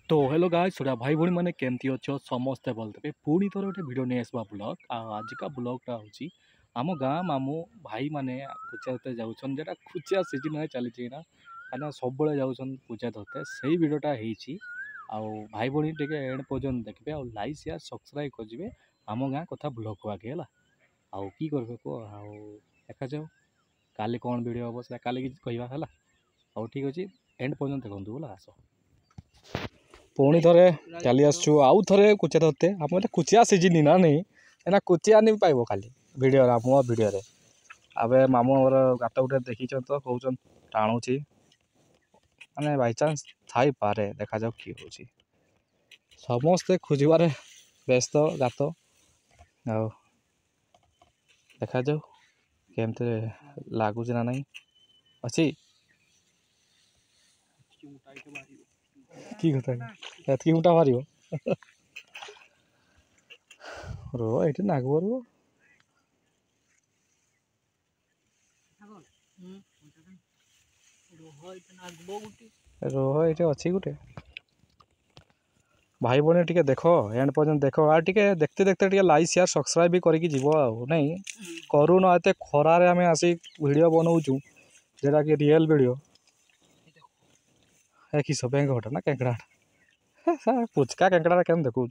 तो hello guys छोड़ा भाई भौणी मैंने केमती अच्छो समस्ते बोलते पुणी थोड़े गोटे भिडियो नहीं आसवा ब्लॉग आजिका ब्लॉगटा हूँ आम गाँ मामू भाई मैंने पूजा धरते जाऊन जेटा खुचिया सीजन चली ना सब जाऊन पूजा धरते से भिडटा हो भाई भौणी टे एंड पर्यटन देखिए आ लाइक शेयर सब्सक्राइब करेंगे आम गाँ कथा ब्लॉग को आगे है आउ कि करेंगे कह देखा जाओ काली कौन भिड हम से काली कहवा है आउ ठीक अच्छे एंड पर्यटन देखूँ बोला आस पुणी थे चली आउ थे कुचिया धरते आप कुचिया सीजन ना नहीं एना कुचिया नहीं पाइब खाली भिडियो मो भिडियो आबे मामू गात गोटे देखी तो कौन टाणुची माने बाई चान्स थाई पारे देखा जाओ कि हो समस्ते खोजबार व्यस्त गात आ देखा जाओ केमते लगुच ना नहीं अच्छी कि कथा एतकी मुटा मार रो ये नागब रो रोह ये अच्छी गोटे भाई भौणी टे देख एंड पर्यटन देख आ देखते देखते टे लाइक शेयर सब्सक्राइब भी करके जीव नहीं करूँ एत खरार आम आसी वीडियो बनाऊँ जेटा कि रियल वीडियो किस बेंगटा ना केंकड़ा पुचका केंकड़ा केम देखु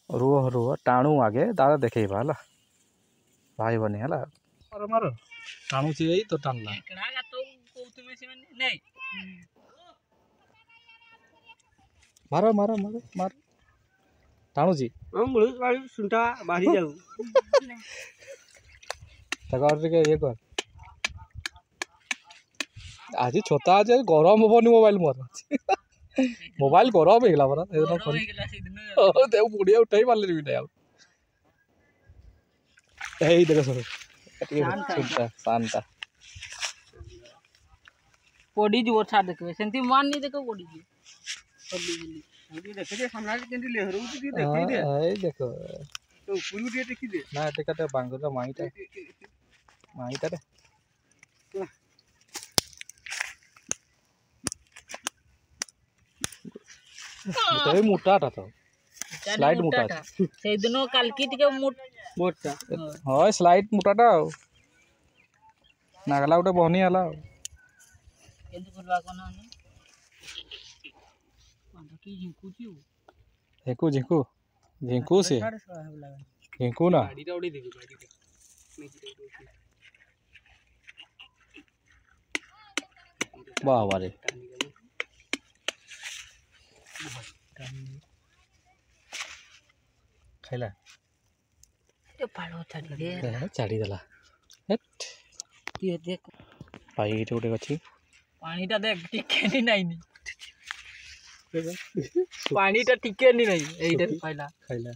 रुह रुह टाणु आगे दादा देखेबा है भाई बनी है मार मार टाणु तो टाणला मार मार मार मार टाणु सुनता बाहरी जाऊ ये कर आज छोटा आज गरम हबनी मोबाइल मोर मोबाइल गरम हो गला परा बुढ़िया उठाई पारे भी नहीं देख सुनता शांता पड़ी जो छा देखबे सेंती मान नहीं देखो पड़ी जी जल्दी देखे दे सामने केंदी लेहरु दी देखि दे ए देखो तो पुरु दे देखि दे ना टिकट बांगुरा माईटा रे तो मोटाटा तो स्लाइड मोटा से दिनो काल की टिके मोटा हां स्लाइड मोटाटा नागला गोटे बहनी हला केंदी करबा कोना ने की झिंकुची झिंकू झिंकू झिंकू से झिंकू ना गाड़ीटा उड़ी देबी गाड़ीटा बाबा रे खाइला ए पालो छाड़ी देला हट ये देख भाई एटे गोटे अछि पानीटा देख टिके नहीं पानीटा टिके नहीं एइटा खाइला खाइला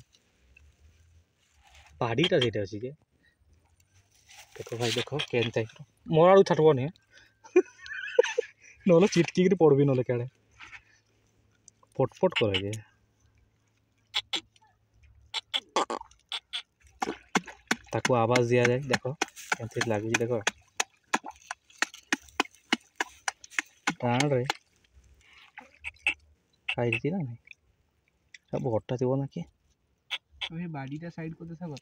पाड़ीटा जेटा अछि के देखो भाई देखो केन टाइप मोर आड़ू छाटबो ने नले चिटकी के पड़बी नले काड़े पटपट करे जे ताको आवाज दिया जाए देखो केमती लागु देखो टाण रे खाई ना नहीं सब घटा थी ना कि बाड़ीटा साइड को दे सब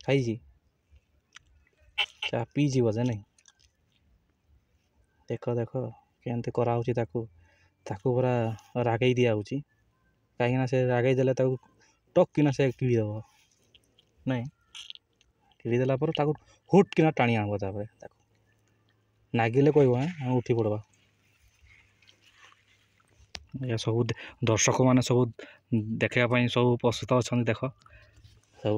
खाई चा पी जीव जे नहीं देख देख केमती करा ताकू ताकू पूरा रागई दिया कहीं से रागई देले ताकू टक किना से किड़ी दब नहीं किड़ी देला पर ताकू हुट किना टाणी आनब तापर ताकू नागिले कहब हाँ उठी पड़वा या सब दर्शक माने सब देखापी सब प्रस्तुत अच्छा देख सब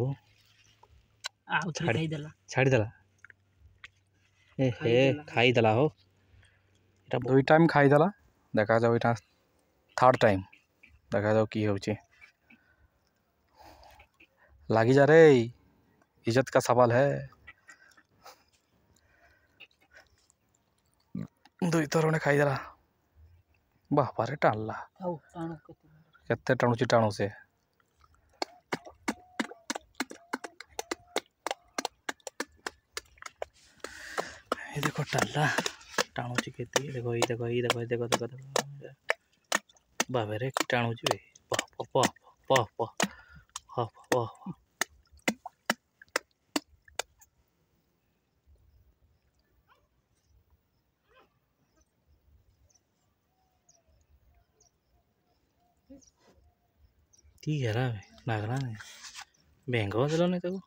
छाड़देला ए हे खाईदेला हो इटा 2 टाइम खाईदेला देखा जाओ इटा 3rd टाइम देखा जाओ कि होची लागी जा रे इज्जत का सवाल है 2 थर ने खाईदेला बापा रे टाणला केते टाणुची टाणु से ये देखो टाला टाणुची केती देखो ये देखो ये देखो ये देखो देखो देखो बाबे रे टाणुची बे प प प प प प ठीक है रा नागरा ने बेंगो दिलो ने ताको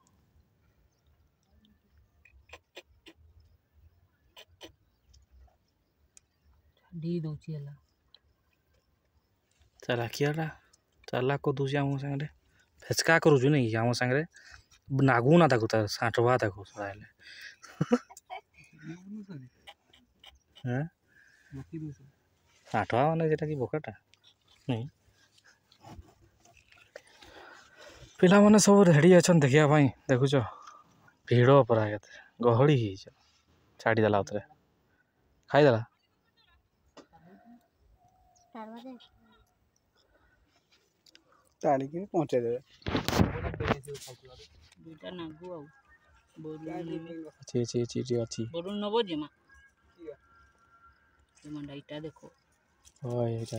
दी दउची हला चला कियाडा चला को दूजी आम संगे फेचका करूछु नहीं आम संगे नागू ना ताको ता साठवा ताको सदाले हैं साठवा माने जेटा की बोकाटा नहीं पिला माने सब रेडी अछन देखिया भाई देखुछ भीड़ परा केते गहड़ी ही छाड़ी देला उतरे खाई देला ताली के पहुंचे दे दुटा नागु आ ची ची ची ची अछि बोलू नबो जेमा ते मंडा इटा देखो ओय एटा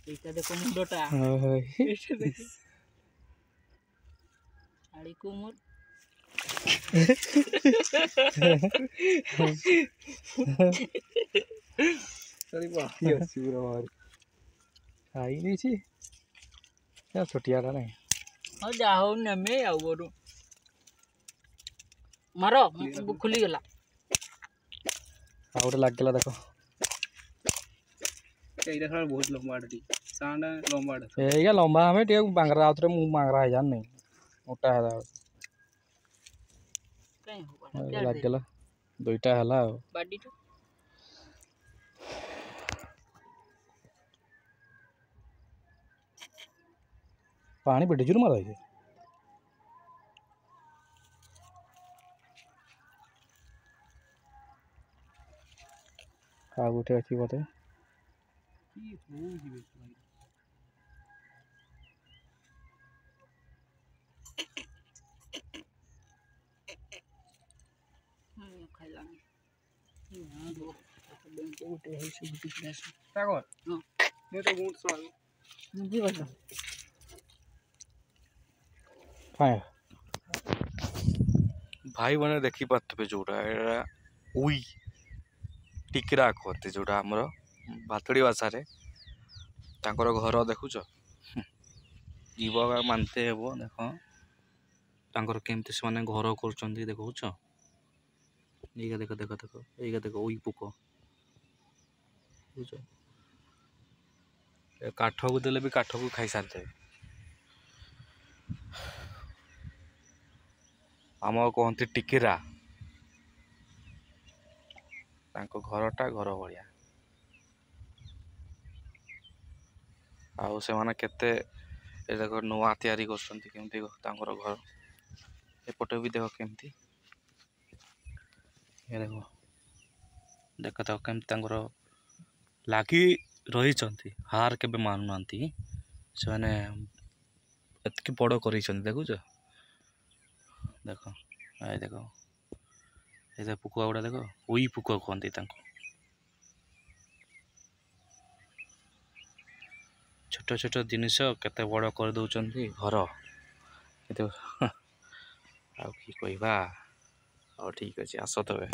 इटा देखो मुंडोटा ओय आड़ी को मोर सरी बात ये पूरा मार आई नहीं छी या छोटिया रा नहीं हो जा हो न में आउ बोलू मारो खुली गला आउट लाग गेला देखो एइरा खरा बहुत लंबा आड़ी सांडा लंबा आड़ी एइगा लंबा हमें टे बांगरा आउतरे मु बांगरा है जान नहीं मोटा है कहीं हो लाग गेला दुईटा हला बाडी तो पानी बेटे जुर मारा है का उठे अच्छी बात है खाइला हां दो बैंक उठे है से बुटी क्लास ताको हां ने तो गुंड सो जी बता भाई मैंने देखी पारे जोड़ा उई टिकरा कहते जोड़ा आमर भातड़ी भाषा घर देखुच जीव मानते हे देख केमती से घर कर देखुच ये देख देख देख ये देख उई पुक बुझ काठ को देले भी काठ को खाई सारते आम कहती टिकेरा घरटा घर भाया आउ से माने केते देख नुआ तैयारी करमती घर एपटे भी देख केमती देखो देख देख केमती लगी रही हार के मानु ना से मैंने एतकी बड़ कर देखुच देख ये देख ये पुक गुड़ा देख उई पुक कहती छोट छोट जिनिस केते बड़ कर दौरान घर आ कि कहवा ठीक अच्छे आस तबे।